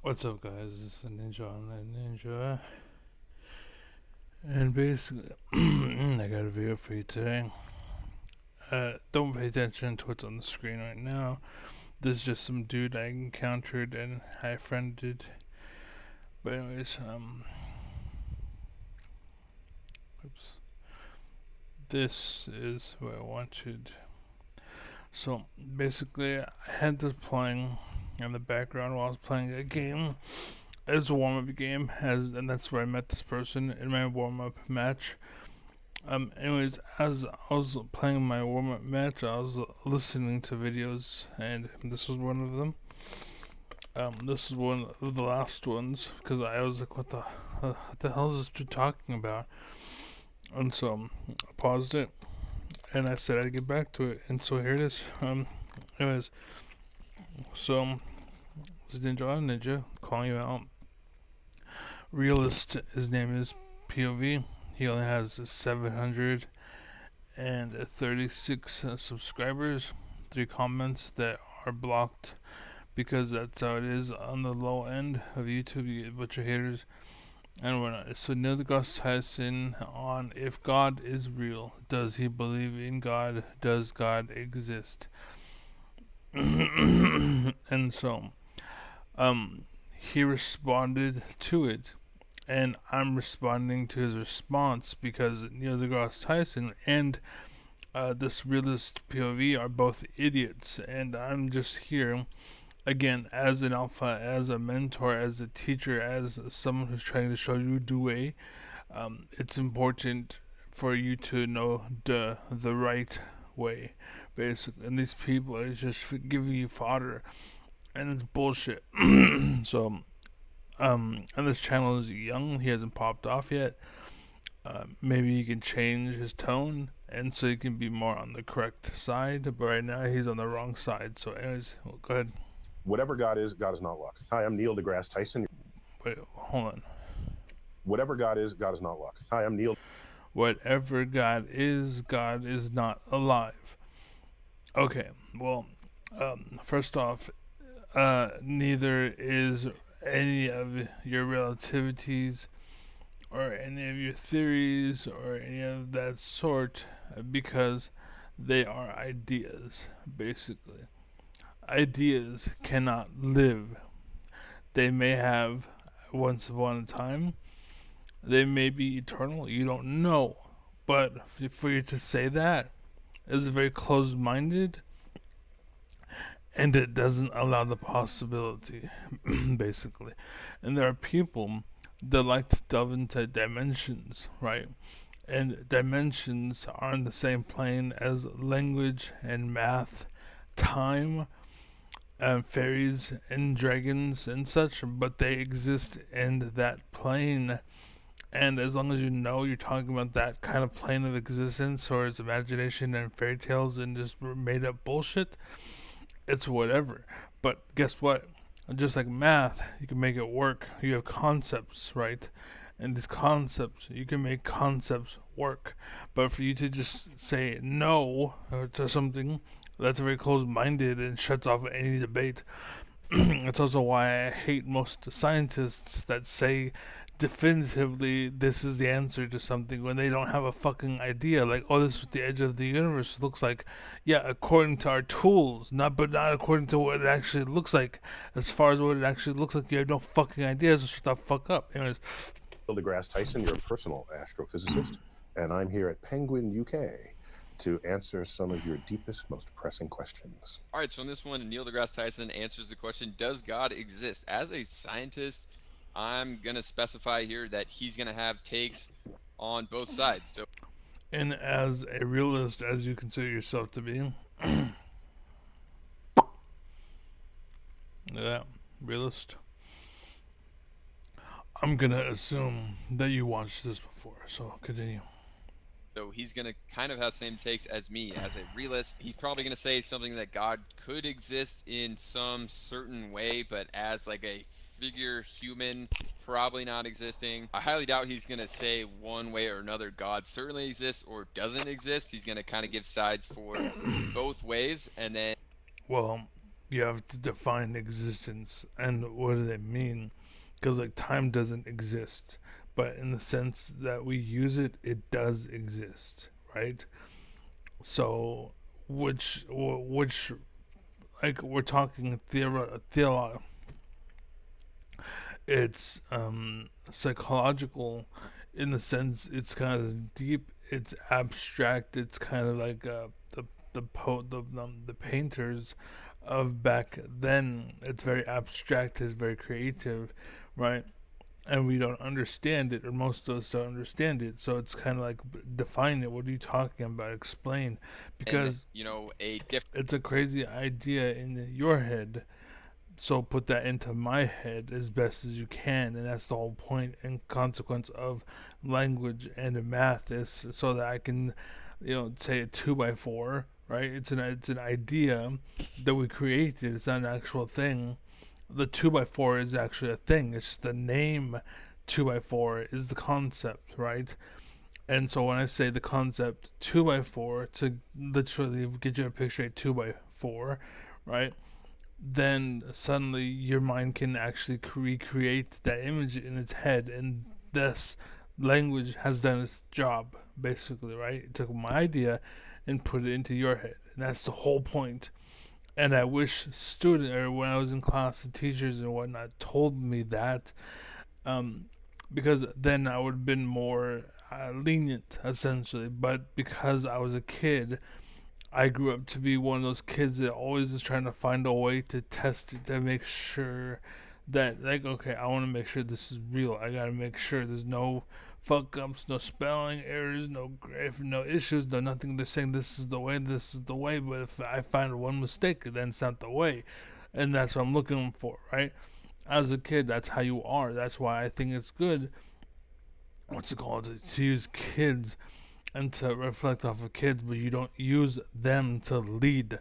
What's up, guys? This is Ninja Online Ninja, and basically, I got a video for you today. Don't pay attention to what's on the screen right now. This is just some dude I encountered and I friended. But anyways, oops. This is what I wanted. So basically, I had this playing in the background while I was playing a game. It's a warm-up game, and that's where I met this person in my warm-up match. Anyways, as I was playing my warm-up match, I was listening to videos, and this was one of them. This is one of the last ones, because I was like, what the hell is this dude talking about? And so, I paused it, and I said I'd get back to it, and so here it is. Anyways, so, this is Ninja, calling you out. Realist, his name is POV. He only has 736 subscribers, 3 comments that are blocked because that's how it is on the low end of YouTube. You get a bunch of haters and whatnot. So Neil deGrasse Tyson on if God is real, does he believe in God? Does God exist? And so, he responded to it, and I'm responding to his response because Neil deGrasse Tyson and this realist POV are both idiots, and I'm just here again as an alpha, as a mentor, as a teacher, as someone who's trying to show you the way. It's important for you to know the right way, basically. And these people are just giving you fodder, and it's bullshit. So, and this channel is young; he hasn't popped off yet. Maybe he can change his tone, and so he can be more on the correct side. But right now, he's on the wrong side. So, anyways, well, go ahead. Whatever God is not luck. Hi, I'm Neil deGrasse Tyson. Wait, hold on. Whatever God is not luck. Hi, I'm Neil. Whatever God is not alive. Okay, well, first off, neither is any of your relativities or any of your theories or any of that sort because they are ideas, basically. Ideas cannot live. They may have once upon a time, they may be eternal, you don't know. But for you to say that is very closed minded and it doesn't allow the possibility, basically. And there are people that like to delve into dimensions, right? And dimensions are in the same plane as language and math, time, fairies and dragons and such, but they exist in that plane. And as long as you know you're talking about that kind of plane of existence, or it's imagination and fairy tales and just made up bullshit, it's whatever. But guess what? Just like math, you can make it work. You have concepts, right? And these concepts, you can make concepts work. But for you to just say no to something, that's very close minded and shuts off any debate. That's also why I hate most scientists that say definitively this is the answer to something when they don't have a fucking idea. Like, oh, this is what the edge of the universe looks like. Yeah, according to our tools, not according to what it actually looks like. As far as what it actually looks like, you have no fucking idea. So shut the fuck up. Anyways, Neil deGrasse Tyson, your personal astrophysicist, and I'm here at Penguin, UK, to answer some of your deepest, most pressing questions. All right, so in this one, Neil deGrasse Tyson answers the question, does God exist? As a scientist, I'm going to specify here that he's going to have takes on both sides. So, and as a realist, as you consider yourself to be, yeah, realist. I'm gonna assume that you watched this before, so continue. he's going to kind of have the same takes as me as a realist. He's probably going to say something that God could exist in some certain way, but as like a figure human, probably not existing. I highly doubt he's going to say one way or another God certainly exists or doesn't exist. He's going to kind of give sides for both ways, and then Well, you have to define existence and what do they mean, because like time doesn't exist, but in the sense that we use it, it does exist, right? So which like we're talking it's psychological in the sense it's kind of deep, it's abstract, it's kind of like the painters of back then. It's very abstract, it's very creative, right? And we don't understand it, or most of us don't understand it. So it's kind of like define it. What are you talking about? Explain, And because a different it's a crazy idea in your head, so put that into my head as best as you can, and that's the whole point and consequence of language and math is so that I can, say a 2 by 4, right? It's an idea that we created. It's not an actual thing. The 2 by 4 is actually a thing. It's just the name 2 by 4 is the concept, right? And so when I say the concept 2 by 4 to literally get you to picture a 2 by 4, right? Then suddenly your mind can actually recreate that image in its head, and this language has done its job, basically, right? It took my idea and put it into your head, and that's the whole point. And I wish student or when I was in class, the teachers and whatnot told me that, um, because then I would have been more lenient, essentially. But because I was a kid, I grew up to be one of those kids that always is trying to find a way to test it to make sure that, like, okay, I want to make sure this is real. I gotta make sure there's no fuck ups, no spelling errors, no issues, no nothing. They're saying this is the way, this is the way. But if I find one mistake, then it's not the way, and that's what I'm looking for, right? As a kid, that's how you are. That's why I think it's good. What's it called? To use kids and to reflect off of kids, but you don't use them to lead.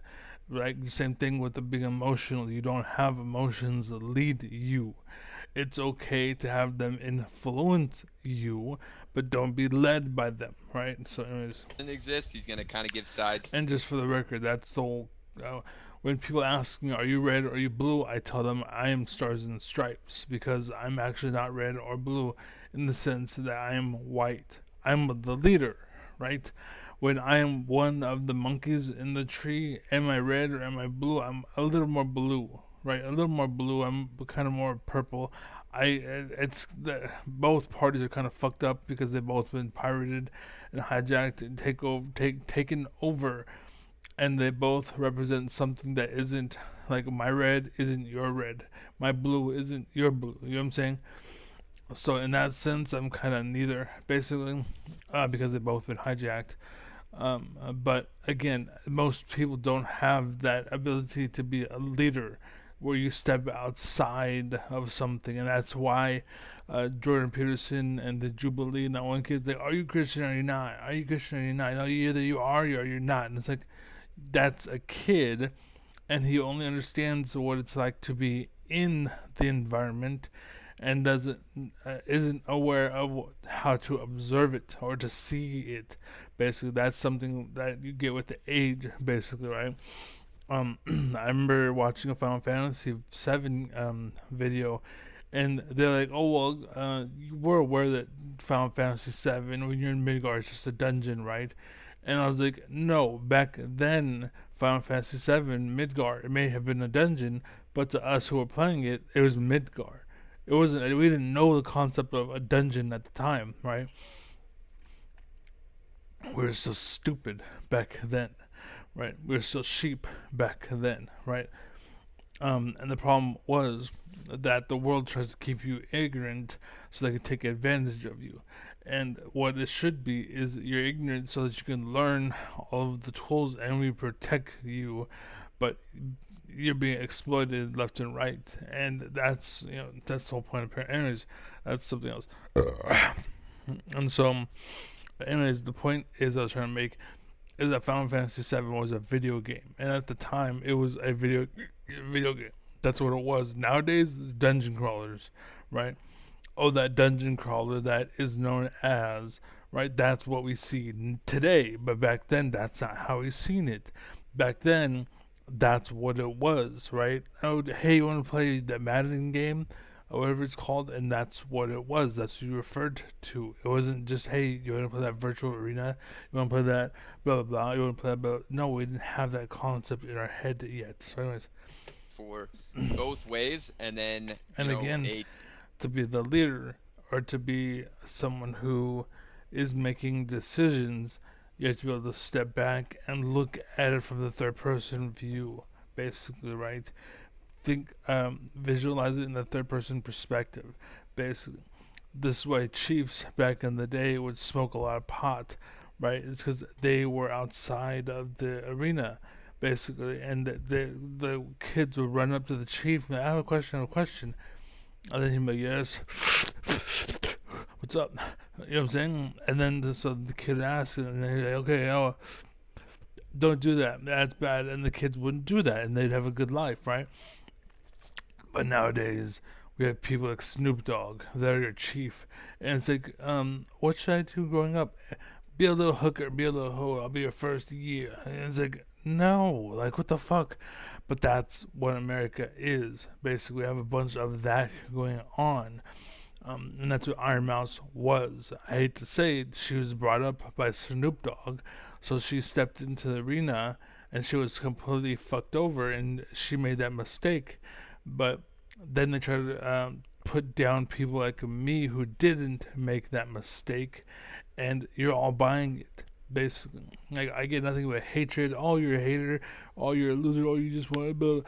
Right? The same thing with the being emotional. You don't have emotions that lead you. It's okay to have them influence you, but don't be led by them, right? So, anyways, exist. He's gonna kind of give sides. and just for the record, that's the whole. When people ask me, "Are you red or are you blue?" I tell them I am stars and stripes because I'm actually not red or blue in the sense that I am white. I'm the leader, right? When I am one of the monkeys in the tree, am I red or am I blue? I'm a little more blue, right? A little more blue. I'm kind of more purple. It's both parties are kind of fucked up because they've both been pirated and hijacked and taken over, and they both represent something that isn't, like, my red isn't your red, my blue isn't your blue. You know what I'm saying? So in that sense, I'm kind of neither, basically, because they've both been hijacked. But again, most people don't have that ability to be a leader where you step outside of something, and that's why Jordan Peterson and the Jubilee and that one kid, like, are you Christian or are you not? Are you Christian or are you not? No, either you are or you're not. And it's like, that's a kid, and he only understands what it's like to be in the environment and doesn't isn't aware of how to observe it or to see it. Basically, that's something that you get with the age, basically, right? I remember watching a Final Fantasy VII video, and they're like, "Oh well, we're aware that Final Fantasy VII, when you're in Midgar, it's just a dungeon, right?" And I was like, "No, back then, Final Fantasy VII Midgar, it may have been a dungeon, but to us who were playing it, it was Midgar. It wasn't. We didn't know the concept of a dungeon at the time, right? We were so stupid back then, right? We were still sheep back then, right? And the problem was that the world tries to keep you ignorant so they can take advantage of you. And what it should be is you're ignorant so that you can learn all of the tools and we protect you, but you're being exploited left and right. And that's the whole point of parent. Anyways, that's something else. And so, anyways, the point is I was trying to make is that Final Fantasy VII was a video game, and at the time it was a video game. That's what it was. Nowadays, dungeon crawlers, right? Oh, that dungeon crawler that is known as, right? That's what we see today, but back then, that's not how we seen it. Back then, that's what it was, right? Oh, hey, you want to play the Madden game, or whatever it's called, and that's what it was. That's what you referred to. It wasn't just, hey, you want to play that virtual arena, you want to play that, blah blah blah, you want to play that, blah. No, we didn't have that concept in our head yet. So, anyways, For both ways, and then and again, a to be the leader or to be someone who is making decisions, you have to be able to step back and look at it from the third person view, basically, right? Think, visualize it in the third person perspective, basically. This is why chiefs back in the day would smoke a lot of pot, right? It's because they were outside of the arena, basically, and the kids would run up to the chief and I have a question, I have a question, and then he'd be like, yes, what's up? You know what I'm saying? And then so the kid asks, and then he's like, okay, oh, don't do that. That's bad. And the kids wouldn't do that, and they'd have a good life, right? But nowadays, we have people like Snoop Dogg. They're your chief. And it's like, what should I do growing up? Be a little hooker, be a little hoe. I'll be your first year. And it's like, no, like, what the fuck? But that's what America is. Basically, we have a bunch of that going on. And that's what Iron Mouse was. I hate to say it, she was brought up by Snoop Dogg, so she stepped into the arena and she was completely fucked over, and she made that mistake. But then they try to put down people like me who didn't make that mistake, and you're all buying it. Basically, like I get nothing but hatred. Oh, you're a hater. Oh, you're a loser. Oh, you just want to.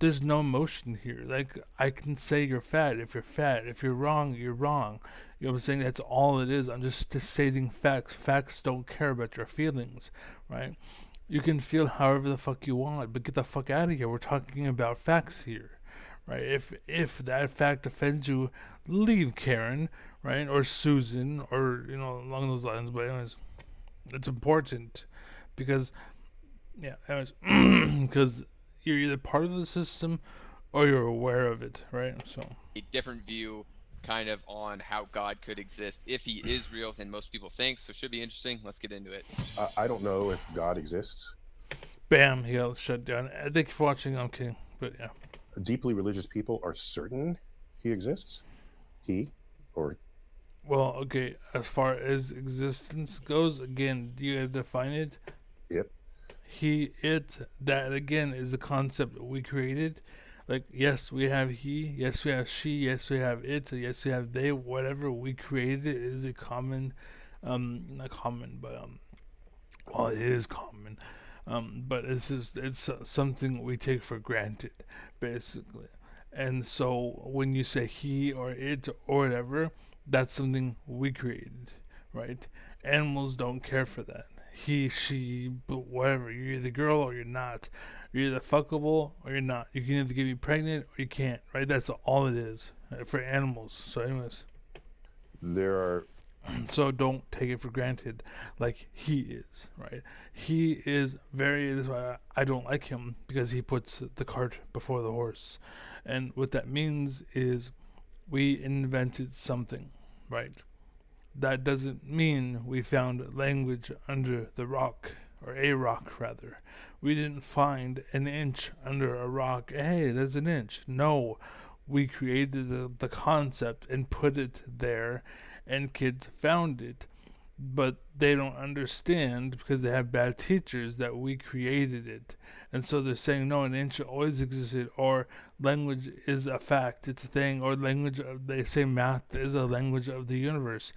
There's no emotion here. Like I can say you're fat if you're fat. If you're wrong, you're wrong. You know what I'm saying? That's all it is. I'm just stating facts. Facts don't care about your feelings, right? You can feel however the fuck you want, but get the fuck out of here. We're talking about facts here, right? If that fact offends you, leave Karen, right, or Susan, or along those lines. But anyways, it's important because yeah, anyways, because you're either part of the system or you're aware of it, right? So different view kind of on how God could exist if he is real than most people think. So it should be interesting. Let's get into it. I don't know if God exists. bam, he got shut down. Thank you for watching. I'm kidding, but yeah. Deeply religious people are certain he exists. He or Well, okay, as far as existence goes, again, do you define it? it. He, it, that again is a concept we created. Like, yes, we have he, yes, we have she, yes, we have it, yes, we have they, whatever we created is a common, not common, but, well, it is common. But it's something we take for granted, basically. And so when you say he or it or whatever, that's something we created, right? Animals don't care for that. He, she, but whatever. You're either girl or you're not. You're either fuckable or you're not. You can either get me pregnant or you can't, right? That's all it is for animals. So, anyways, There are so don't take it for granted like he is, right? He is very, that's why I don't like him, because he puts the cart before the horse. And what that means is we invented something, right? That doesn't mean we found language under the rock, or a rock rather. We didn't find an inch under a rock. Hey, there's an inch. No, we created the concept and put it there, and kids found it. But they don't understand because they have bad teachers that we created it. And so they're saying, no, an inch always existed, or language is a fact, it's a thing, or language, they say math is a language of the universe.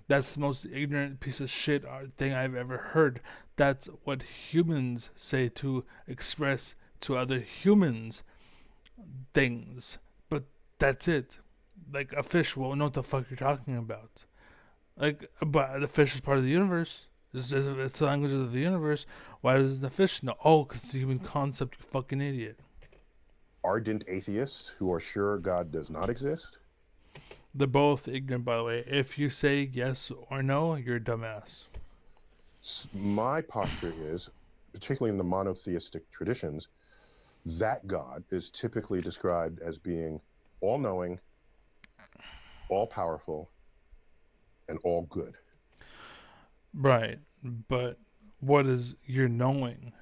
That's the most ignorant piece of shit thing I've ever heard. That's what humans say to express to other humans things. But that's it. Like a fish won't know what the fuck you're talking about. Like, but the fish is part of the universe. It's the language of the universe. Why does the fish know? Oh, because it's a human concept, you fucking idiot. ardent atheists who are sure God does not exist. They're both ignorant, by the way. If you say yes or no, you're a dumbass. My posture is, particularly in the monotheistic traditions, that God is typically described as being all knowing, all powerful, and all good. Right. But what is your knowing?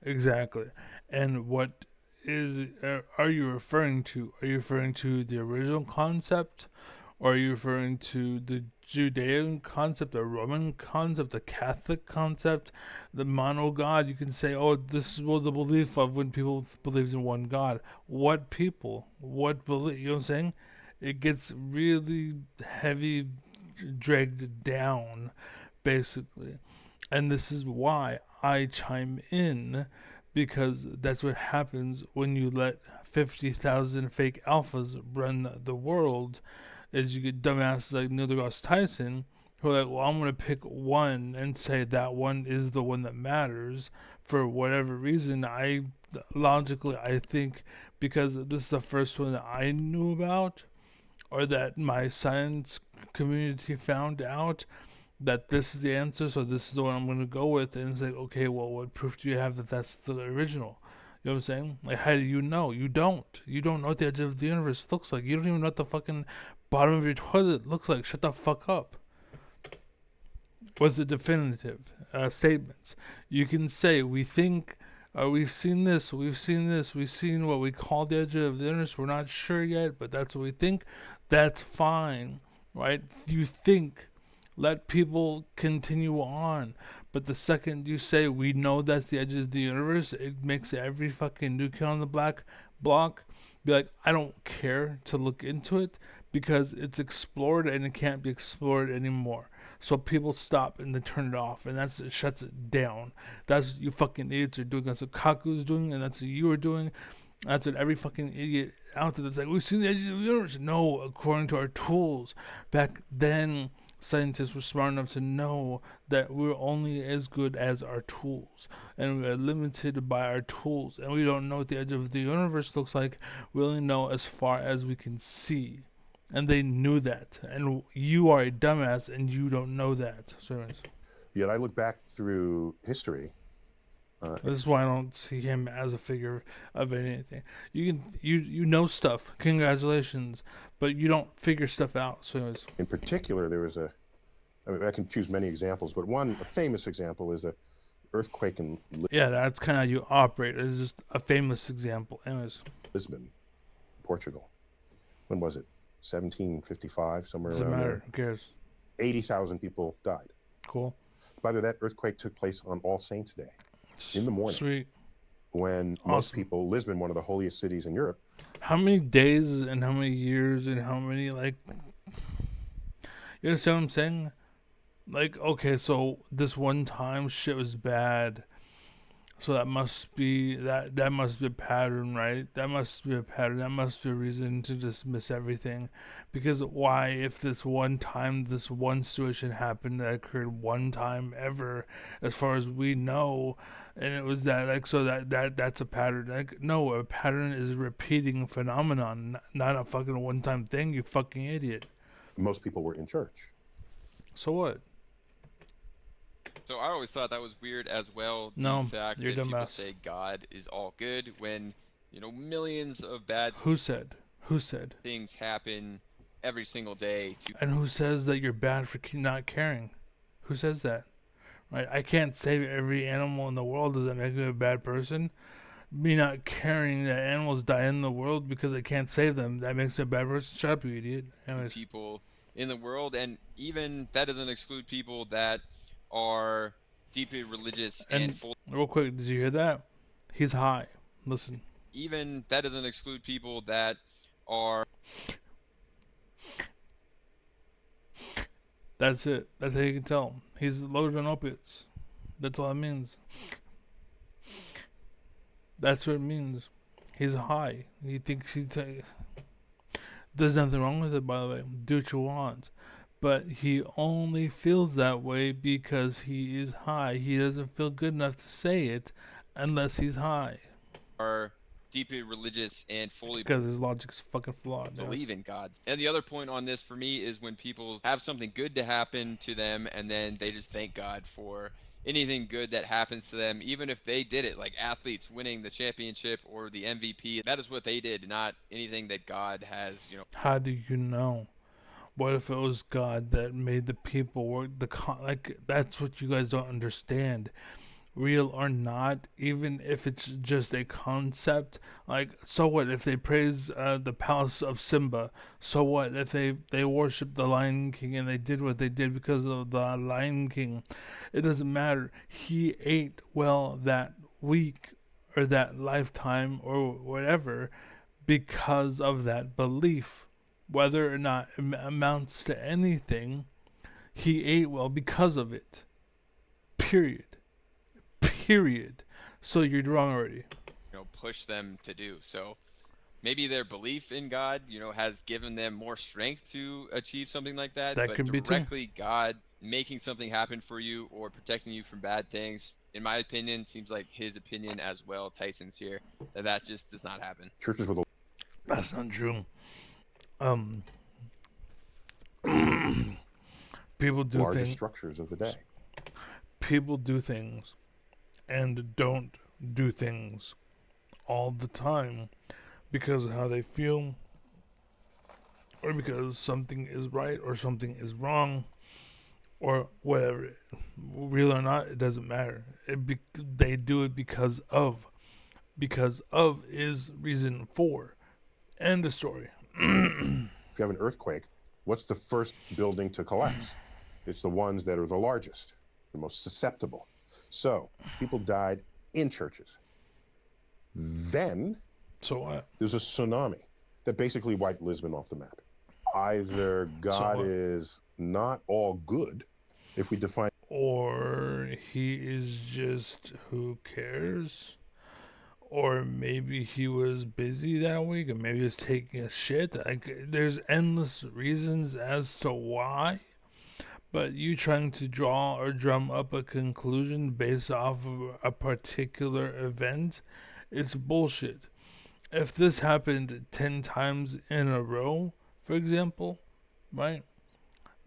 Exactly. And what is are you referring to? Are you referring to the original concept, or are you referring to the Judean concept, the Roman concept, the Catholic concept, the mono God? You can say, oh, this is what the belief of when people believed in one God. What people? What belief? You know what I'm saying? It gets really heavy, dragged down, basically. And this is why I chime in, because that's what happens when you let 50,000 fake alphas run the world. Is you get dumbasses like Neil deGrasse Tyson who are like, well, I'm going to pick one and say that one is the one that matters for whatever reason. Logically, I think because this is the first one that I knew about, or that my science community found out, that this is the answer, so this is the one I'm going to go with. And it's like, okay, well, what proof do you have that that's the original? You know what I'm saying? Like, how do you know? You don't. You don't know what the edge of the universe looks like. You don't even know what the fucking bottom of your toilet looks like. Shut the fuck up. What's the definitive statements? You can say, we think, we've seen this, we've seen this, we've seen what we call the edge of the universe. We're not sure yet, but that's what we think. That's fine, right? You think, let people continue on. But the second you say we know that's the edge of the universe, it makes every fucking new kid on the black block be like, I don't care to look into it because it's explored and it can't be explored anymore. So people stop and they turn it off, and that's it shuts it down. That's what you fucking idiots are doing. That's what Kaku's doing, and that's what you are doing. That's what every fucking idiot out there that's like, we've seen the edge of the universe. No, according to our tools. Back then, scientists were smart enough to know that we're only as good as our tools. And we're limited by our tools. And we don't know what the edge of the universe looks like. We only know as far as we can see. And they knew that. And you are a dumbass and you don't know that. So, anyways, Yet I look back through history. this is why I don't see him as a figure of anything. You know stuff. Congratulations, but you don't figure stuff out. So, anyways, In particular, there was I mean, I can choose many examples, but a famous example is a earthquake in yeah, that's kind of how you operate. It's just a famous example. Anyways, Lisbon, Portugal. When was it? 1755, somewhere doesn't around matter. there. Who cares? 80,000 people died. Cool. By the way, that earthquake took place on All Saints' Day in the morning, Sweet. when most Awesome. people, Lisbon, one of the holiest cities in Europe. How many days and how many years and how many like? You understand what I'm saying? Like, okay, so this one time shit was bad. So that must be a pattern, right? That must be a pattern. That must be a reason to dismiss everything. Because why, if this one time, this one situation happened that occurred one time ever, as far as we know, and it was that, like, so that's a pattern. Like, no, a pattern is a repeating phenomenon, not a fucking one time thing. You fucking idiot. Most people were in church. So what? So I always thought that was weird as well. The No, fact you're that people dumbass. say God is all good when, millions of bad Who said? Who said? things happen every single day to And who says that you're bad for not caring? Who says that? Right? I can't save every animal in the world. Does that make me a bad person? Me not caring that animals die in the world because I can't save them, that makes me a bad person? Shut up, you idiot. Anyways. people in the world, and even that doesn't exclude people that are deeply religious and And real quick, did you hear that? He's high. Listen. even that doesn't exclude people that are That's it. That's how you can tell. He's loaded on opiates. That's all it means. That's what it means. He's high. He thinks there's nothing wrong with it, by the way. Do what you want. But he only feels that way because he is high. He doesn't feel good enough to say it unless he's high. deeply religious and fully Because his logic's fucking flawed. believe in God. And the other point on this for me is when people have something good to happen to them and then they just thank God for anything good that happens to them, even if they did it, like athletes winning the championship or the MVP. That is what they did, not anything that God has. How do you know? What if it was God that made the people work like that's what you guys don't understand. real or not, even if it's just a concept. Like, so what if they praise the palace of Simba? So what if they worship the Lion King and they did what they did because of the Lion King? It doesn't matter. He ate well that week or that lifetime or whatever because of that belief. Whether or not it amounts to anything, he ate well because of it. Period. Period. So you're wrong already. Push them to do. So maybe their belief in God, has given them more strength to achieve something like that, That but can be too. directly God making something happen for you or protecting you from bad things, in my opinion, seems like his opinion as well, Tyson's here, that just does not happen. Churches with the That's not true. Um, people do largest things. structures of the day. People do things and don't do things all the time because of how they feel, or because something is right or something is wrong, or whatever. Real or not, it doesn't matter. They do it because of. Because of is reason for. End of story. If you have an earthquake, what's the first building to collapse? It's the ones that are the largest, the most susceptible. So people died in churches. Then So what? there's a tsunami that basically wiped Lisbon off the map. Either God is not all good, if we define, or he is just who cares, or maybe he was busy that week, and maybe he was taking a shit. Like, there's endless reasons as to why, but you trying to draw or drum up a conclusion based off of a particular event, it's bullshit. If this happened 10 times in a row, for example, right,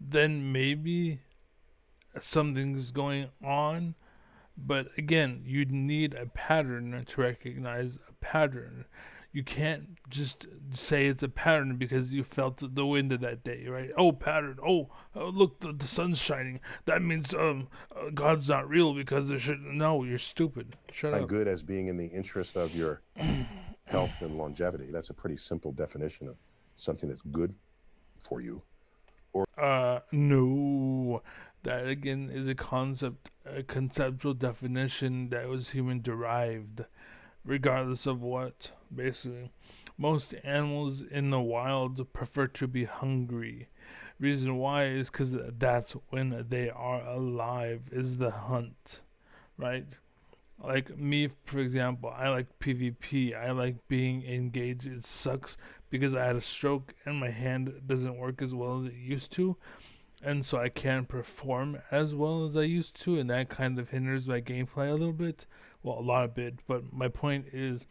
then maybe something's going on. But again, you need a pattern to recognize a pattern. You can't just say it's a pattern because you felt the wind of that day, right? Oh, pattern. Oh, look, the sun's shining. That means God's not real because there should. No, you're stupid. Shut up. good as being in the interest of your health and longevity. That's a pretty simple definition of something that's good for you. No. That again is a conceptual definition that was human derived, regardless of what, basically. Most animals in the wild prefer to be hungry. Reason why is because that's when they are alive, is the hunt, right? Like me, for example, I like PvP. I like being engaged. It sucks because I had a stroke and my hand doesn't work as well as it used to, and so I can't perform as well as I used to, and that kind of hinders my gameplay a little bit. Well, a lot of bit, but my point is,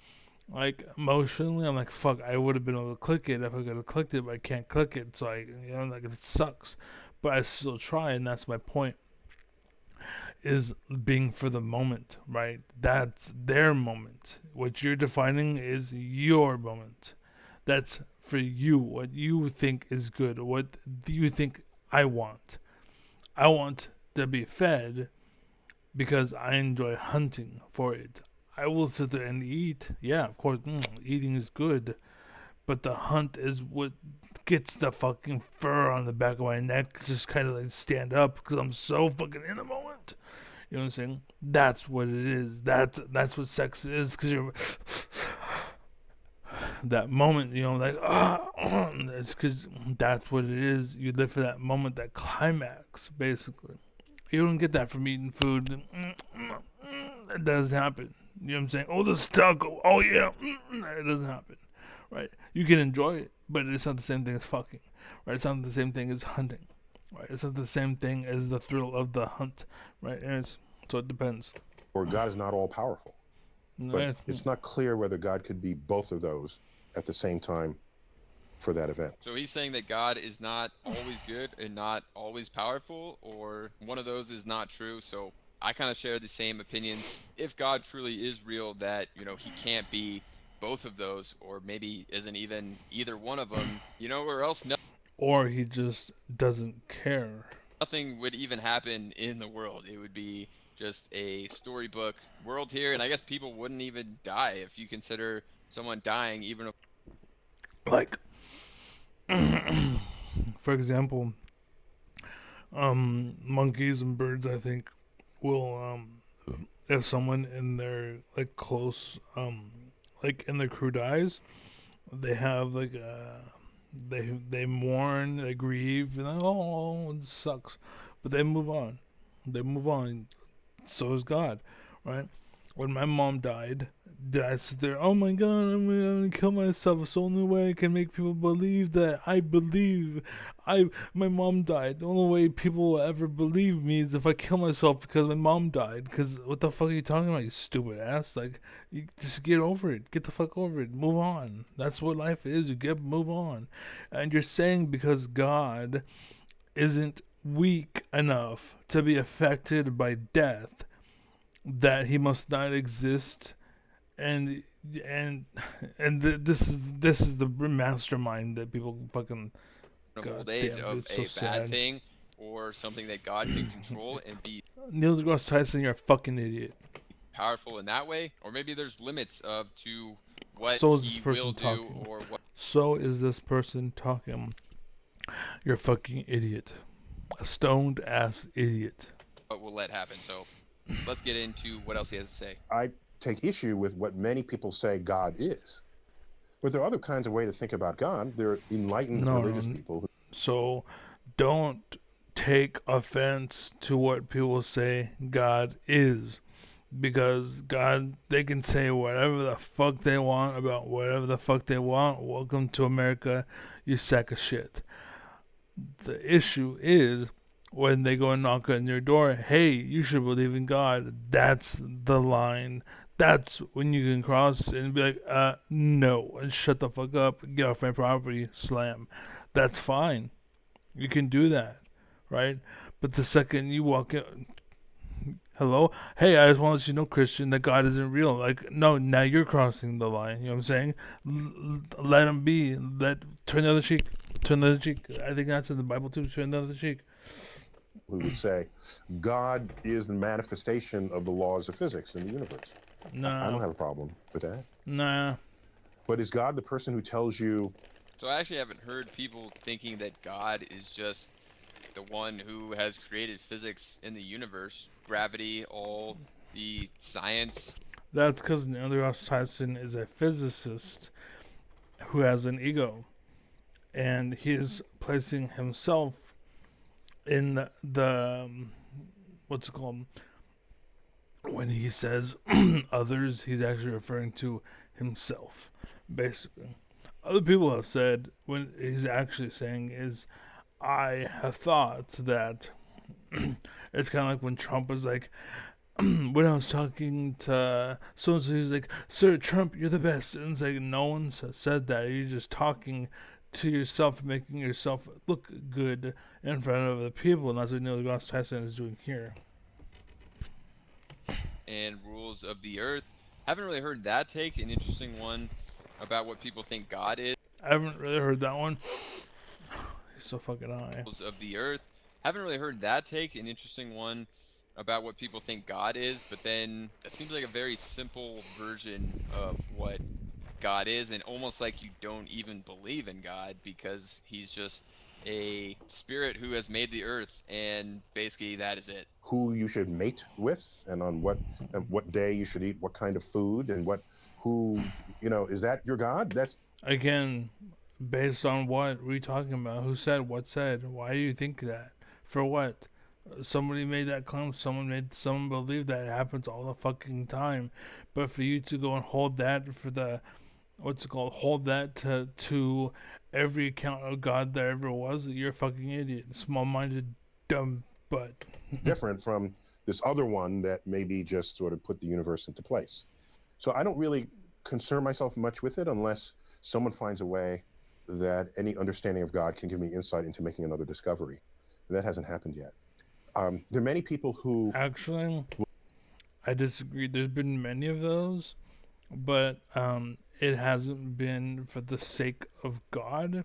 like, emotionally, I'm like, fuck, I would have been able to click it if I could have clicked it, but I can't click it, so like, it sucks. But I still try, and that's my point, is being for the moment, right? That's their moment. What you're defining is your moment. That's for you, what you think is good, what do you think I want. I want to be fed because I enjoy hunting for it. I will sit there and eat. Yeah, of course, eating is good, but the hunt is what gets the fucking fur on the back of my neck just kind of like stand up because I'm so fucking in the moment. You know what I'm saying? That's what it is. That's what sex is, because you're that moment. Like it's because that's what it is. You live for that moment, that climax, basically. You don't get that from eating food. It doesn't happen. You know what I'm saying? Oh, the taco. Oh yeah, it doesn't happen. Right? You can enjoy it, but it's not the same thing as fucking. Right? It's not the same thing as hunting. Right? It's not the same thing as the thrill of the hunt. Right? So it depends. Or God is not all powerful. But Right? it's not clear whether God could be both of those at the same time for that event. So he's saying that God is not always good and not always powerful, or one of those is not true. So I kind of share the same opinions. If God truly is real, that, he can't be both of those, or maybe isn't even either one of them, or else Or he just doesn't care. nothing would even happen in the world. It would be just a storybook world here, and I guess people wouldn't even die if you consider someone dying even. Like, for example, monkeys and birds, I think, will if someone in their like close like in their crew dies, they have like they mourn, they grieve, and oh, it sucks, but they move on. They move on. So is God, right? When my mom died, did I sit there? Oh my God, I'm gonna kill myself. It's the only way I can make people believe that I believe. My mom died. The only way people will ever believe me is if I kill myself because my mom died. Because what the fuck are you talking about, you stupid ass? Like, you just get over it. Get the fuck over it. Move on. That's what life is. Move on. And you're saying because God isn't weak enough to be affected by death that he must not exist, and and this is the mastermind that people fucking, Of god old age damn, dude, of it's so a bad sad. thing or something that God can control and be Neil deGrasse Tyson, you're a fucking idiot. powerful in that way, or maybe there's limits of to what So is this he will person do talking. or what So is this person talking. You're a fucking idiot. A stoned ass idiot. will let happen. So let's get into what else he has to say. I take issue with what many people say God is. But there are other kinds of ways to think about God. There are enlightened No, religious no. people who So don't take offense to what people say God is. Because God, they can say whatever the fuck they want about whatever the fuck they want. Welcome to America, you sack of shit. The issue is when they go and knock on your door, hey, you should believe in God. That's the line. That's when you can cross and be like, no, and shut the fuck up, get off my property, slam. That's fine. You can do that, right? But the second you walk in, hello, hey, I just want to let you know, Christian, that God isn't real. Like, no, now you're crossing the line. You know what I'm saying? Let him be. Turn the other cheek. Turn the other cheek. I think that's in the Bible too. Turn the other cheek. would say God is the manifestation of the laws of physics in the universe. I don't Nah, have a problem with that. nah. But is God the person who tells you So I actually haven't heard people thinking that God is just the one who has created physics in the universe, gravity, all the science. That's because Neil deGrasse Tyson is a physicist who has an ego, and he's placing himself in the what's it called, when he says others, he's actually referring to himself, basically. Other people have said when he's actually saying is, I have thought that it's kind of like when Trump was like, when I was talking to so and so, he's like, Sir Trump, you're the best. And it's like, no one said that. You're just talking to yourself, making yourself look good in front of the people. And that's what Neil deGrasse Tyson is doing here. And rules of the earth. Haven't really heard that take. An interesting one about what people think God is. I haven't really heard that one. He's so fucking high. Rules of the earth. Haven't really heard that take. An interesting one about what people think God is, but then that seems like a very simple version of what God is, and almost like you don't even believe in God because he's just a spirit who has made the earth, and basically that is it. who you should mate with and on what day you should eat what kind of food and is that your God? That's Again, based on what are we talking about? Who said what said? Why do you think that? For what? Somebody made that claim. Someone believe that. It happens all the fucking time. But for you to go and hold that for the what's it called? Hold that to every account of God there ever was. You're a fucking idiot, small-minded, dumb butt. different from this other one that maybe just sort of put the universe into place. So I don't really concern myself much with it unless someone finds a way that any understanding of God can give me insight into making another discovery. And that hasn't happened yet. There are many people who Actually, I disagree. There's been many of those, but it hasn't been for the sake of God.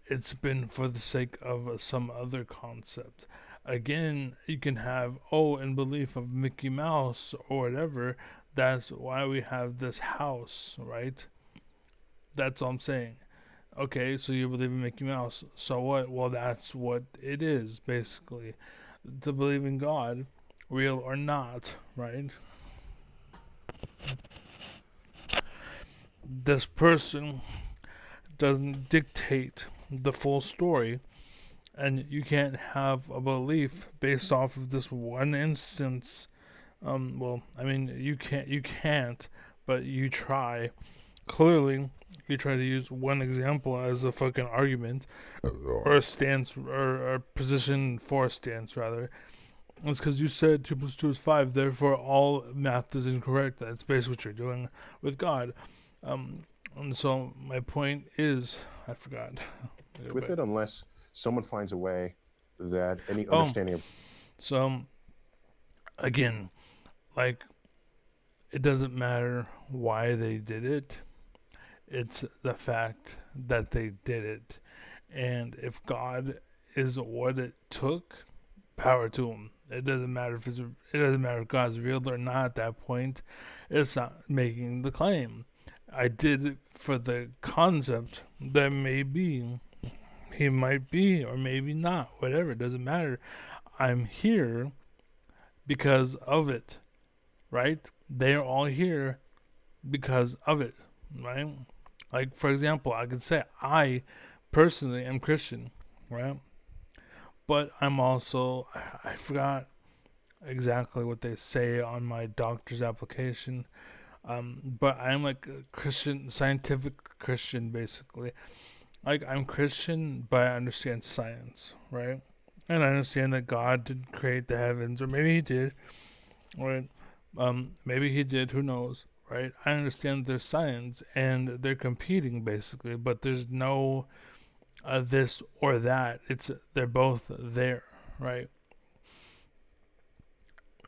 It's been for the sake of some other concept. Again, you can have, oh, in belief of Mickey Mouse or whatever, that's why we have this house, right? That's all I'm saying. Okay, so you believe in Mickey Mouse. So what? Well, that's what it is, basically. To believe in God, real or not, right? This person doesn't dictate the full story, and you can't have a belief based off of this one instance. Well, I mean, you can't, but you try. Clearly, you try to use one example as a fucking argument, or a stance, or a position for a stance, rather. It's because you said 2 plus 2 is 5, therefore all math is incorrect. That's basically what you're doing with God. Um, and so my point is, I forgot. With it, unless someone finds a way that any Oh, understanding of so again, like, it doesn't matter why they did it. It's the fact that they did it. And if God is what it took, power to him. It doesn't matter if God's real or not at that point. It's not making the claim. I did it for the concept that maybe he might be or maybe not. Whatever, it doesn't matter. I'm here because of it, right? They're all here because of it, right? Like, for example, I could say I personally am Christian, right? But I'm also, I forgot exactly what they say on my doctor's application. But I'm like a Christian, scientific Christian, basically. Like, I'm Christian, but I understand science, right? And I understand that God didn't create the heavens, or maybe He did, right? Maybe He did. Who knows, right? I understand there's science, and they're competing basically, but there's no this or that. They're both there, right?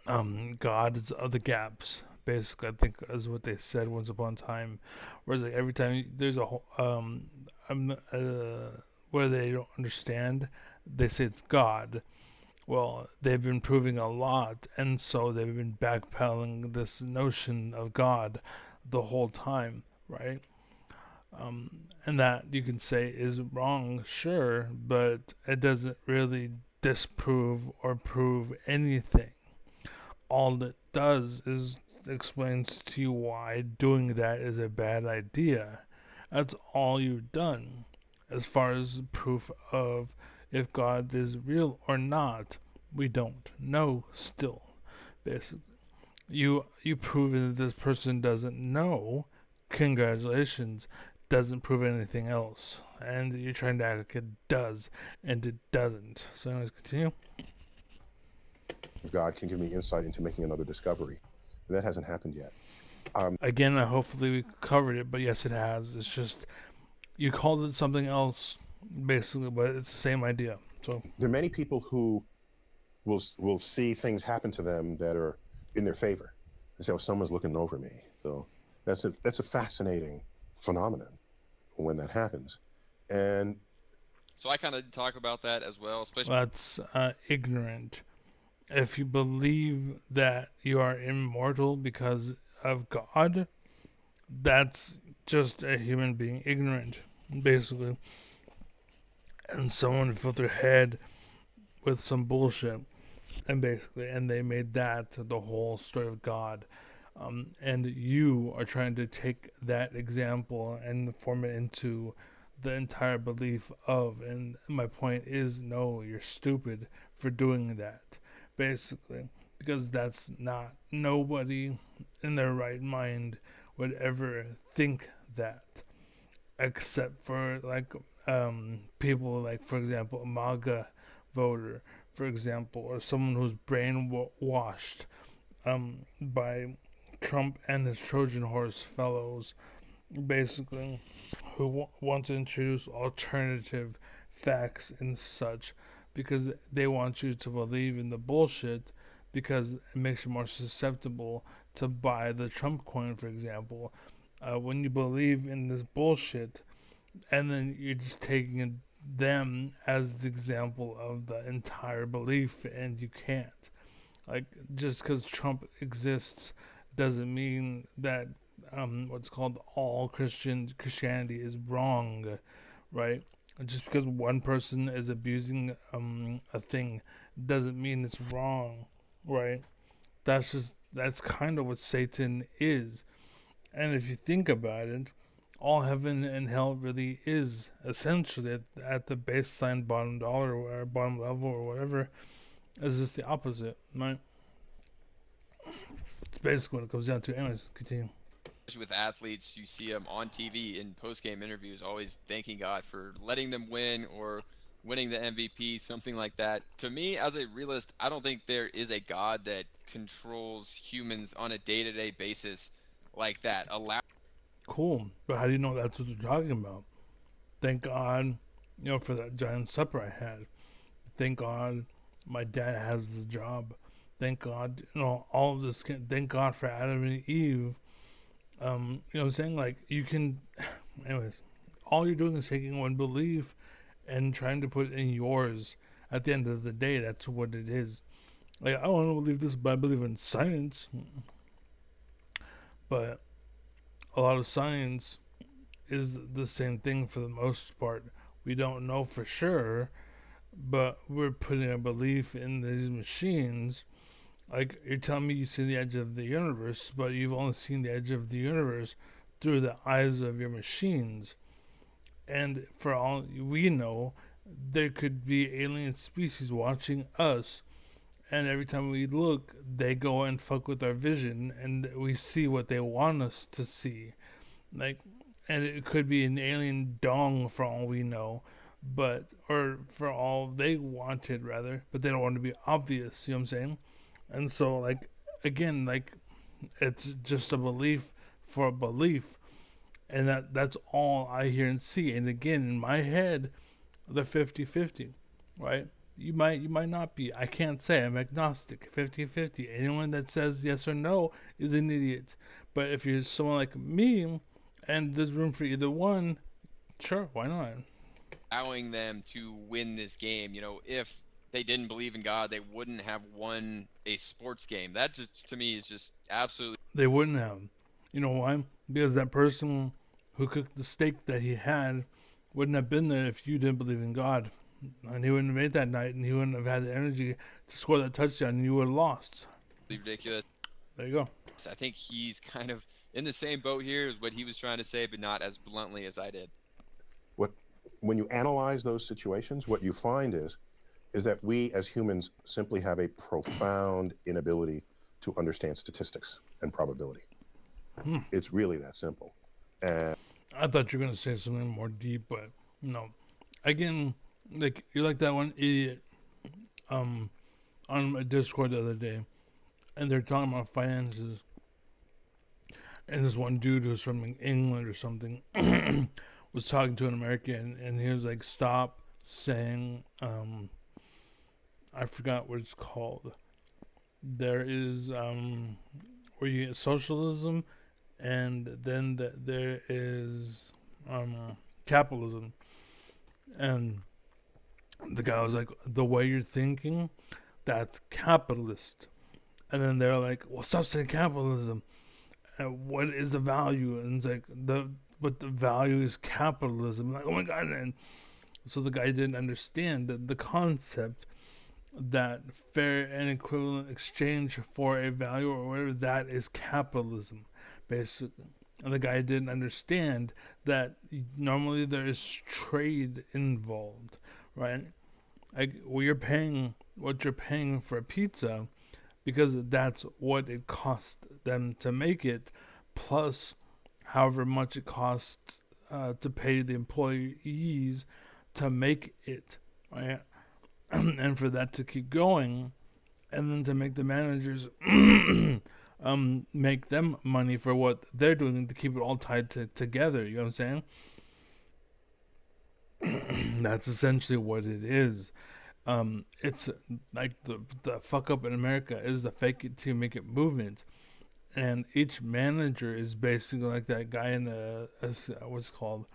Gods of the gaps. Basically, I think is what they said once upon a time. Whereas like every time there's a where they don't understand, they say it's God. Well, they've been proving a lot, and so they've been backpedaling this notion of God the whole time, right? And that you can say is wrong, sure, but it doesn't really disprove or prove anything. All it does is explains to you why doing that is a bad idea. That's all you've done. As far as proof of if God is real or not, we don't know still. Basically, you proven that this person doesn't know. Congratulations. Doesn't prove anything else. And you're trying to act like it does, and it doesn't. So anyways, continue. God can give me insight into making another discovery. And that hasn't happened yet. Again, hopefully we covered it, but yes, it has. It's just you called it something else, basically, but it's the same idea. So There are many people who will see things happen to them that are in their favor. They say, "Oh, someone's looking over me." So that's a fascinating phenomenon when that happens. And So I kind of talk about that as well, especially. that's ignorant. If you believe that you are immortal because of God, that's just a human being ignorant, basically. And someone filled their head with some bullshit, and they made that the whole story of God. And you are trying to take that example and form it into the entire belief of. And my point is, no, you're stupid for doing that, basically, because that's not, nobody in their right mind would ever think that, except for like people like, for example, a MAGA voter, for example, or someone who's brainwashed by Trump and his Trojan horse fellows, basically, who want to introduce alternative facts and such because they want you to believe in the bullshit because it makes you more susceptible to buy the Trump coin, for example. When you believe in this bullshit and then you're just taking them as the example of the entire belief, and you can't. Like, just because Trump exists doesn't mean that what's called all Christianity is wrong, right? Just because one person is abusing a thing doesn't mean it's wrong, right? That's kind of what Satan is. And if you think about it, all heaven and hell really is essentially at the baseline bottom dollar or bottom level or whatever is just the opposite, right? It's basically what it comes down to. Anyways, continue. With athletes, you see them on TV in post-game interviews always thanking God for letting them win or winning the MVP, something like that. To me, as a realist, I don't think there is a God that controls humans on a day-to-day basis like that. Allow Cool. But how do you know that's what they're talking about? Thank God, for that giant supper I had. Thank God my dad has the job. Thank God, all of this. Thank God for Adam and Eve. You know what I'm saying? Like, you can, anyways, all you're doing is taking one belief and trying to put in yours. At the end of the day, that's what it is. Like, I don't believe this, but I believe in science. But a lot of science is the same thing for the most part. We don't know for sure, but we're putting a belief in these machines. Like, you're telling me you see the edge of the universe, but you've only seen the edge of the universe through the eyes of your machines. And for all we know, there could be alien species watching us. And every time we look, they go and fuck with our vision, and we see what they want us to see. Like, and it could be an alien dong for all we know, but or for all they wanted rather, but they don't want to be obvious. You know what I'm saying? And so, like, again, like, it's just a belief for a belief, and that's all I hear and see. And again, in my head, they're 50-50, right? You might not be. I can't say. I'm agnostic. 50-50. Anyone that says yes or no is an idiot. But if you're someone like me and there's room for either one, sure, why not? allowing them to win this game. If they didn't believe in God, they wouldn't have won a sports game. That just to me is just absolutely They wouldn't have. You know why? Because that person who cooked the steak that he had wouldn't have been there if you didn't believe in God. And he wouldn't have made that night, and he wouldn't have had the energy to score that touchdown, and you would have lost. ridiculous. There you go. I think he's kind of in the same boat here as what he was trying to say, but not as bluntly as I did. What, when you analyze those situations, what you find is that we as humans simply have a profound inability to understand statistics and probability. It's really that simple. And I thought you were gonna say something more deep, but no. Again, like, you're like that one idiot um on my Discord the other day, and they're talking about finances, and this one dude who's from England or something was talking to an American, and he was like, "Stop saying I forgot what it's called. There is where you get socialism, and then there is capitalism." And the guy was like, "The way you're thinking, that's capitalist." And then they're like, "Well, stop saying capitalism. And what is the value?" And it's like, but the value is capitalism. Like, oh my god! And so the guy didn't understand the concept that fair and equivalent exchange for a value or whatever, that is capitalism, basically. And the guy didn't understand that normally there is trade involved, right? Like, what you're paying for a pizza, because that's what it cost them to make it, plus however much it costs to pay the employees to make it, right? And for that to keep going, and then to make the managers make them money for what they're doing to keep it all tied together. You know what I'm saying? That's essentially what it is. It's like the fuck up in America is the fake it to make it movement, and each manager is basically like that guy in what's it called,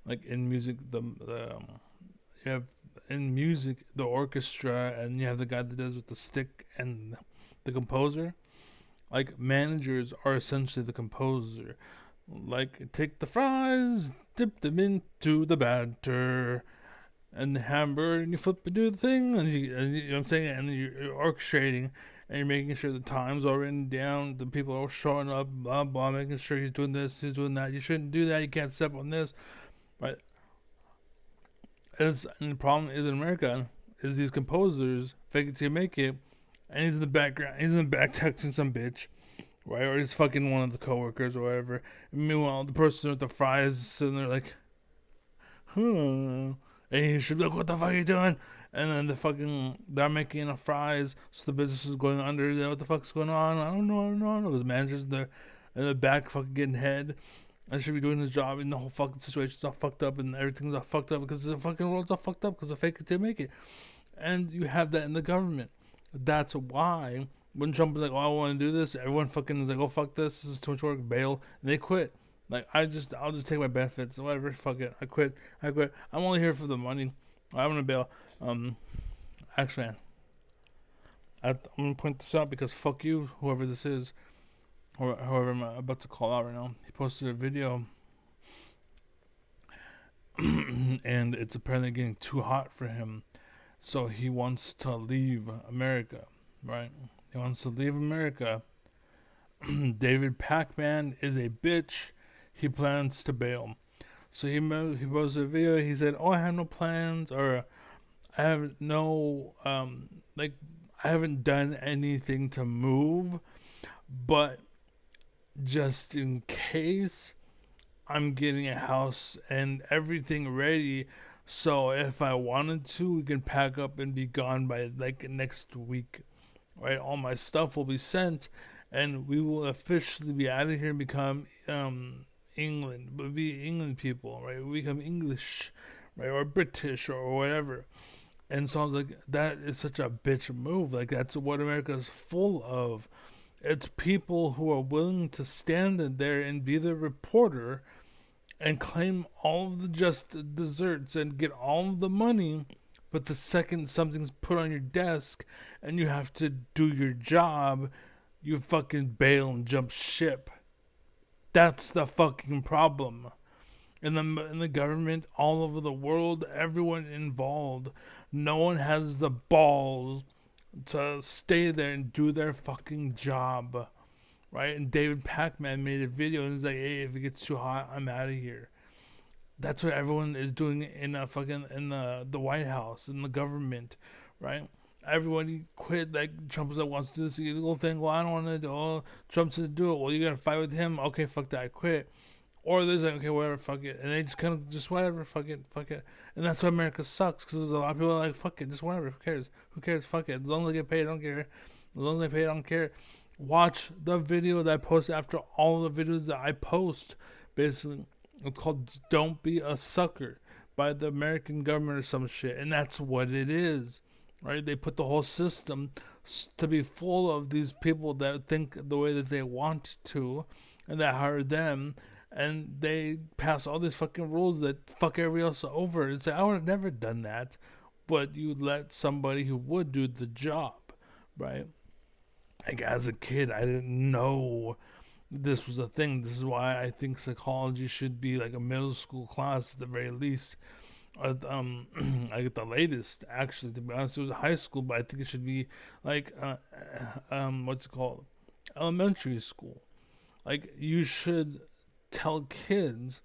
like in music, the you have in music the orchestra, and you have the guy that does with the stick and the composer. Like managers are essentially the composer. Like take the fries, dip them into the batter, and the hamburger, and you flip and do the thing, and you know what I'm saying, and you're orchestrating, and you're making sure the time's all written down, the people are showing up, blah blah, making sure he's doing this, he's doing that. You shouldn't do that. You can't step on this, right? And the problem is in America is these composers fake it till you make it, and he's in the background, he's in the back texting some bitch, right? Or he's fucking one of the coworkers or whatever. And meanwhile, the person with the fries is sitting there like, and he should be like, "What the fuck are you doing?" And then they're making enough fries, so the business is going under. What the fuck's going on? I don't know. I don't know. Because the manager's there in the back, fucking getting head. I should be doing his job, and the whole fucking situation's all fucked up, and everything's all fucked up because the fucking world's all fucked up because the fake it till make it. And you have that in the government. That's why when Trump is like, "Oh, I want to do this," everyone fucking is like, "Oh, fuck this. This is too much work." Bail, and they quit. Like I'll just take my benefits, whatever. Fuck it, I quit. I quit. I'm only here for the money. I'm gonna bail. Actually, I'm gonna point this out because fuck you, whoever this is, or whoever I'm about to call out right now. He posted a video, and it's apparently getting too hot for him, so he wants to leave America. Right? He wants to leave America. David Pac-Man is a bitch. He plans to bail. So he posted a video. He said, "Oh, I have no plans, or I have no like I haven't done anything to move, but just in case, I'm getting a house and everything ready. So if I wanted to, we can pack up and be gone by like next week. Right? All my stuff will be sent, and we will officially be out of here and become England, but be England people, right? We become English, right, or British or whatever." And so I was like, that is such a bitch move. Like that's what America is full of. It's people who are willing to stand in there and be the reporter and claim all of the just desserts and get all of the money. But the second something's put on your desk and you have to do your job, you fucking bail and jump ship. That's the fucking problem. In the government, all over the world, everyone involved, no one has the balls to stay there and do their fucking job, right? And David Pac-Man made a video and he's like, "Hey, if it gets too hot, I'm out of here." That's what everyone is doing in the White House, in the government, right? Everyone quit. Like Trump wants to do this illegal thing. Well, I don't want to do. Oh, Trump said do it. Well, you gotta fight with him. Okay, fuck that. I quit. Or there's like, okay, whatever, fuck it, and they just kind of just whatever, fuck it, fuck it, and that's why America sucks because a lot of people are like, fuck it, just whatever, who cares, fuck it, as long as they get paid, I don't care, as long as they pay, I don't care. Watch the video that I posted after all the videos that I post. Basically, it's called "Don't Be a Sucker" by the American government or some shit, and that's what it is, right? They put the whole system to be full of these people that think the way that they want to, and that hire them, and they pass all these fucking rules that fuck everybody else over. And say, I would have never done that, but you let somebody who would do the job, right? Like as a kid, I didn't know this was a thing. This is why I think psychology should be like a middle school class at the very least. Like at the latest, actually, to be honest, it was high school, but I think it should be like, what's it called, elementary school. Like you should tell kids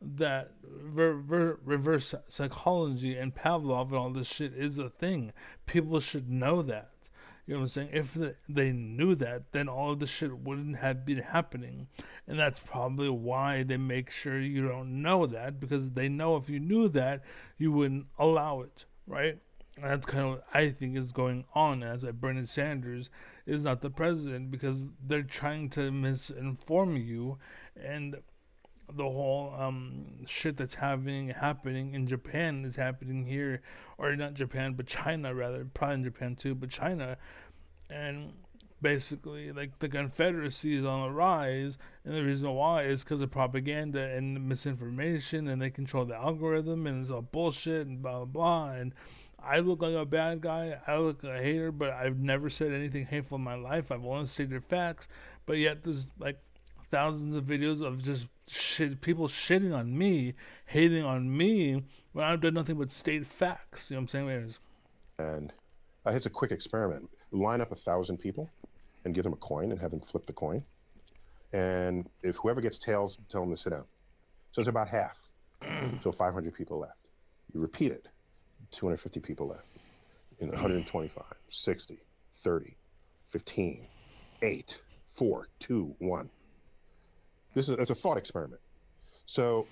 that reverse psychology and Pavlov and all this shit is a thing. People should know that. You know what I'm saying? If they knew that, then all of this shit wouldn't have been happening. And that's probably why they make sure you don't know that, because they know if you knew that, you wouldn't allow it, right? And that's kind of what I think is going on as Bernie Sanders is not the president, because they're trying to misinform you, and the whole shit that's happening in Japan is happening here, or not Japan, but China rather, probably in Japan too, but China, and Basically, like the Confederacy is on the rise, and the reason why is because of propaganda and misinformation, and they control the algorithm, and it's all bullshit and blah blah blah. And I look like a bad guy, I look like a hater, but I've never said anything hateful in my life. I've only stated facts, but yet there's like thousands of videos of just people shitting on me, hating on me when I've done nothing but state facts. You know what I'm saying? And it's a quick experiment. Line up 1,000 people and give them a coin and have them flip the coin. And if whoever gets tails, tell them to sit down. So it's about half. So 500 people left. You repeat it. 250 people left. 125, 60, 30, 15, 8, 4, 2, 1. It's a thought experiment. So,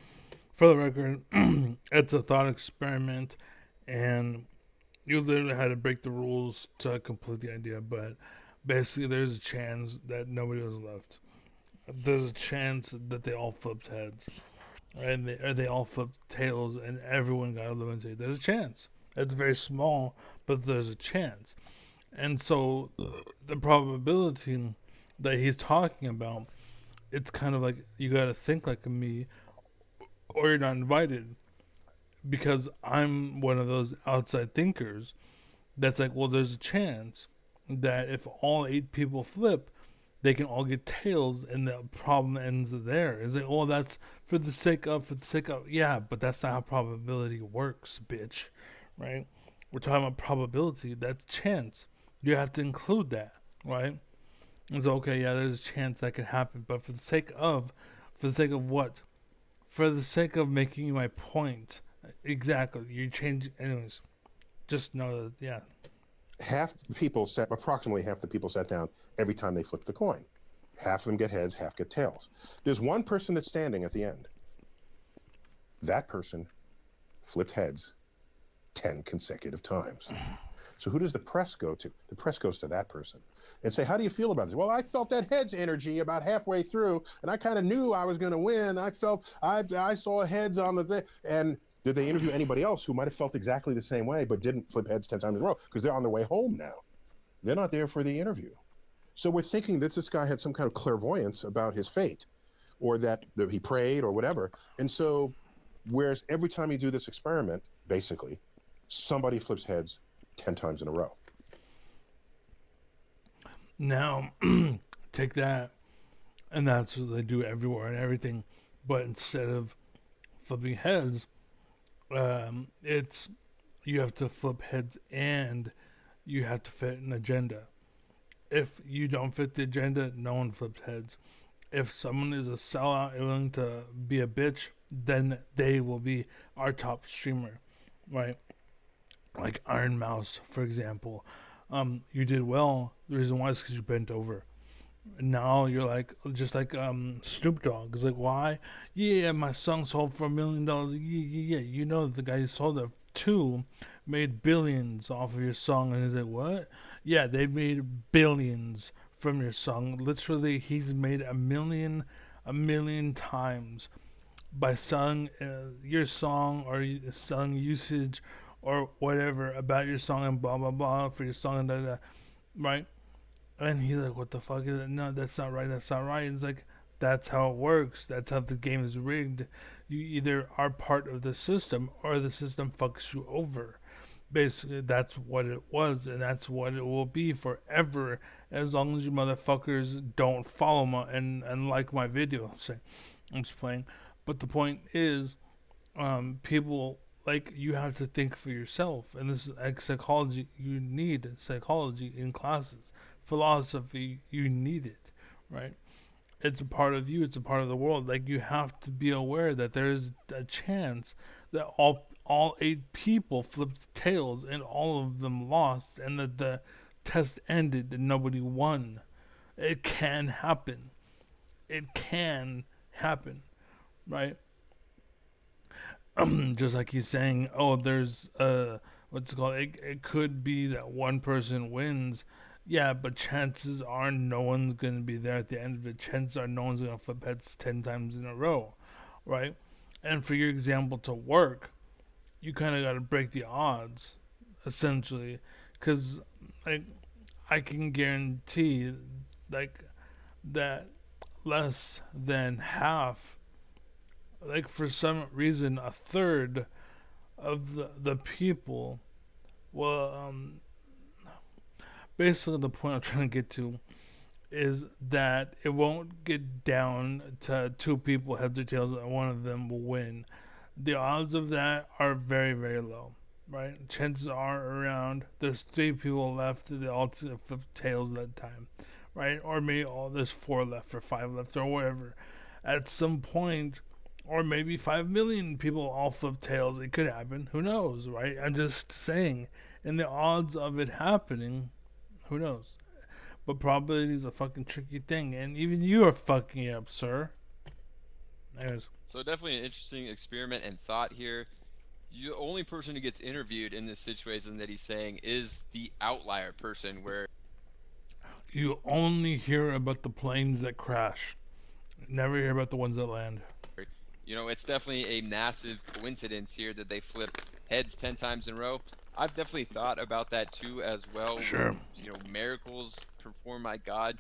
for the record, it's a thought experiment, and you literally had to break the rules to complete the idea. But basically, there's a chance that nobody was left. There's a chance that they all flipped heads, right? And they all flipped tails, and everyone got eliminated. There's a chance. It's very small, but there's a chance. And so the probability that he's talking about, it's kind of like you got to think like me, or you're not invited. Because I'm one of those outside thinkers that's like, well, there's a chance that if all 8 people flip, they can all get tails, and the problem ends there. It's like, oh, that's for the sake of, yeah, but that's not how probability works, bitch, right? We're talking about probability. That's chance. You have to include that, right? It's okay, yeah, there's a chance that can happen, but for the sake of what? For the sake of making my point. Exactly. You change, anyways. Just know that, yeah. approximately half the people sat down every time they flipped the coin. Half of them get heads, half get tails. There's one person that's standing at the end. That person flipped heads 10 consecutive times. So who does the press go to? The press goes to that person and say, how do you feel about this? Well, I felt that heads energy about halfway through, and I kind of knew I was going to win. I saw heads on the thing. And did they interview anybody else who might have felt exactly the same way but didn't flip heads 10 times in a row? Because they're on their way home now. They're not there for the interview. So we're thinking that this guy had some kind of clairvoyance about his fate, or that he prayed or whatever. And so, whereas every time you do this experiment, basically, somebody flips heads 10 times in a row. Now, take that, and that's what they do everywhere and everything. But instead of flipping heads, it's you have to flip heads and you have to fit an agenda. If you don't fit the agenda, no one flips heads. If someone is a sellout and willing to be a bitch, then they will be our top streamer, right? Like Iron Mouse, for example. You did well. The reason why is because you bent over. Now you're like, just like Snoop Dogg is like, why? Yeah, my song sold for $1 million. Yeah. You know the guy who sold it to made billions off of your song, and he's like, what? Yeah, they made billions from your song. Literally, he's made a million times by selling your song, or selling usage or whatever about your song, and blah blah blah for your song, and da da, right? And he's like, what the fuck is it? No, that's not right. That's not right. And it's like, that's how it works. That's how the game is rigged. You either are part of the system or the system fucks you over. Basically, that's what it was, and that's what it will be forever, as long as you motherfuckers don't follow and like my video. I'm just playing. But the point is, people, like, you have to think for yourself, and this is like psychology. You need psychology in classes. Philosophy, you need it, right? It's a part of you. It's a part of the world. Like, you have to be aware that there is a chance that all 8 people flipped tails and all of them lost, and that the test ended and nobody won. It can happen. It can happen, right? Just like he's saying, oh, there's what's it called? It could be that one person wins. Yeah, but chances are no one's gonna be there at the end of it. Chances are no one's gonna flip heads 10 times in a row, right? And for your example to work, you kind of got to break the odds, essentially, because like I can guarantee, like, that less than half, like for some reason, a third of the people, well, basically the point I'm trying to get to is that it won't get down to two people heads or tails and one of them will win. The odds of that are very, very low, right? Chances are around there's three people left, they all flip tails that time, right? Or maybe there's four left or five left or whatever. At some point, or maybe 5 million people all flip tails. It could happen. Who knows, right? I'm just saying. And the odds of it happening, who knows? But probability is a fucking tricky thing, and even you are fucking it up, sir. Anyways, So definitely an interesting experiment and thought here. The only person who gets interviewed in this situation that he's saying is the outlier person, where you only hear about the planes that crash. Never hear about the ones that land. it's definitely a massive coincidence here that they flip heads 10 times in a row. I've definitely thought about that too as well with, Sure. miracles performed by God.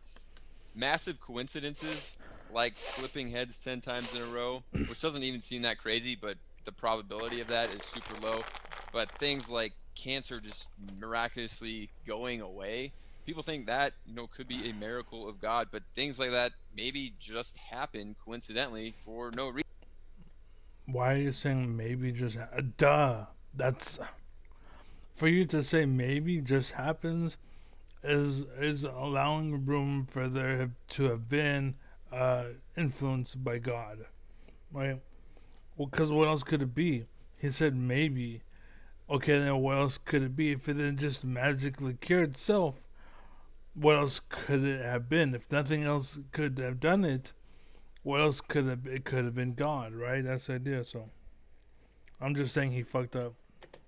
Massive coincidences like flipping heads 10 times in a row, which doesn't even seem that crazy, but the probability of that is super low. But things like cancer just miraculously going away, people think that, could be a miracle of God, but things like that maybe just happen coincidentally for no reason. Why are you saying maybe just duh? That's for you to say maybe just happens is allowing room for there to have been influenced by God, right? Well, because what else could it be? He said maybe. Okay, then what else could it be? If it didn't just magically cure itself, what else could it have been? If nothing else could have done it, what else it could have been God, right? That's the idea. So I'm just saying he fucked up.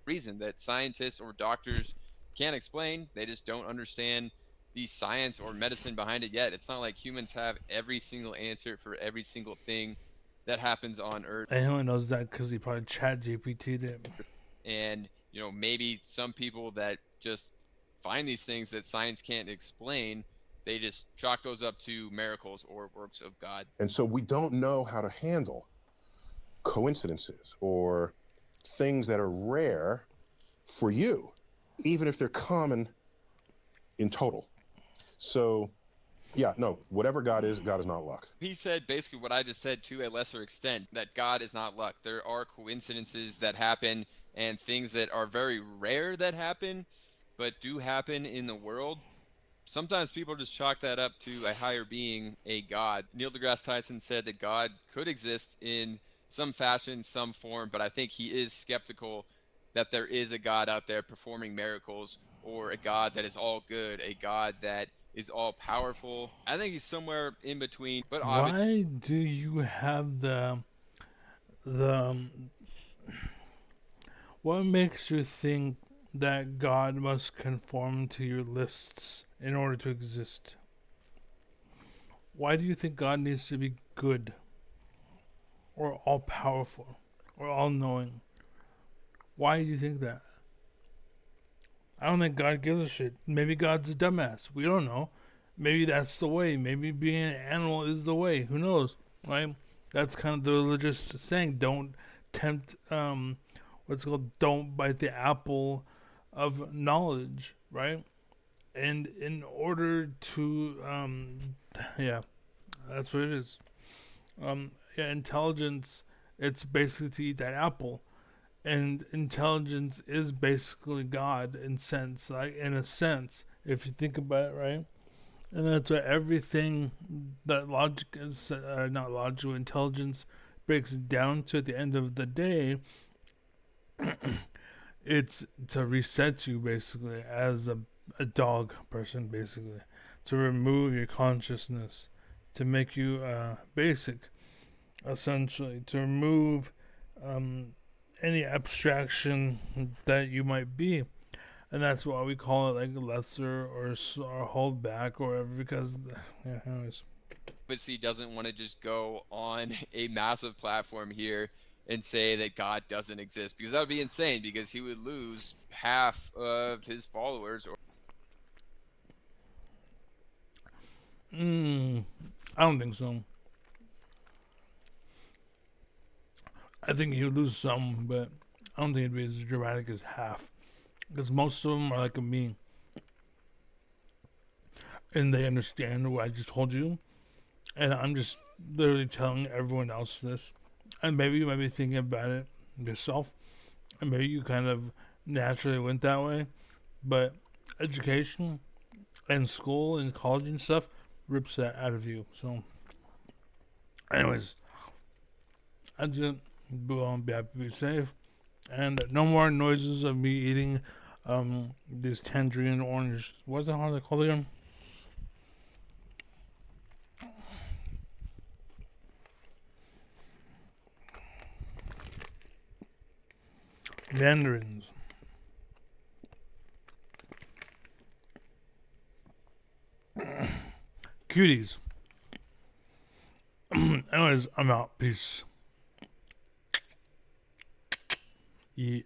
Reason that scientists or doctors can't explain. They just don't understand the science or medicine behind it yet. It's not like humans have every single answer for every single thing that happens on Earth. And he only knows that because he probably chat GPT'd it. And, maybe some people that just find these things that science can't explain, they just chalk those up to miracles or works of God. And so we don't know how to handle coincidences or things that are rare for you, even if they're common in total. So, yeah, no, whatever God is not luck. He said basically what I just said to a lesser extent, that God is not luck. There are coincidences that happen and things that are very rare that happen, but do happen in the world. Sometimes people just chalk that up to a higher being, a God. Neil deGrasse Tyson said that God could exist in some fashion, some form, but I think he is skeptical that there is a God out there performing miracles, or a God that is all good, a God that is all powerful. I think he's somewhere in between, but obviously Why do you have the what makes you think that God must conform to your lists in order to exist? Why do you think God needs to be good or all powerful or all knowing? Why do you think that? I don't think God gives a shit. Maybe God's a dumbass. We don't know. Maybe that's the way. Maybe being an animal is the way. Who knows? Right? That's kind of the religious saying. Don't tempt. What's it called? Don't bite the apple of knowledge. Right? And in order to, yeah, that's what it is. Yeah, intelligence. It's basically to eat that apple, and intelligence is basically God in sense, like in a sense, if you think about it, right? And that's why everything that logic is, not logical intelligence, breaks down to at the end of the day. It's to reset you basically as a dog person, basically, to remove your consciousness, to make you basic, essentially, to remove um, any abstraction that you might be, and that's why we call it like lesser or hold back or whatever. Because yeah, anyways, doesn't want to just go on a massive platform here and say that God doesn't exist, because that would be insane, because he would lose half of his followers. I don't think so. I think he would lose some, but I don't think it'd be as dramatic as half. Because most of them are like me, and they understand what I just told you, and I'm just literally telling everyone else this. And maybe you might be thinking about it yourself, and maybe you kind of naturally went that way, but education and school and college and stuff rips that out of you. So, anyways, I just be happy to be safe, and no more noises of me eating this tangerine orange. What the hell are they called again? Mandarins. Cuties. Anyways, I'm out. Peace. Yeah.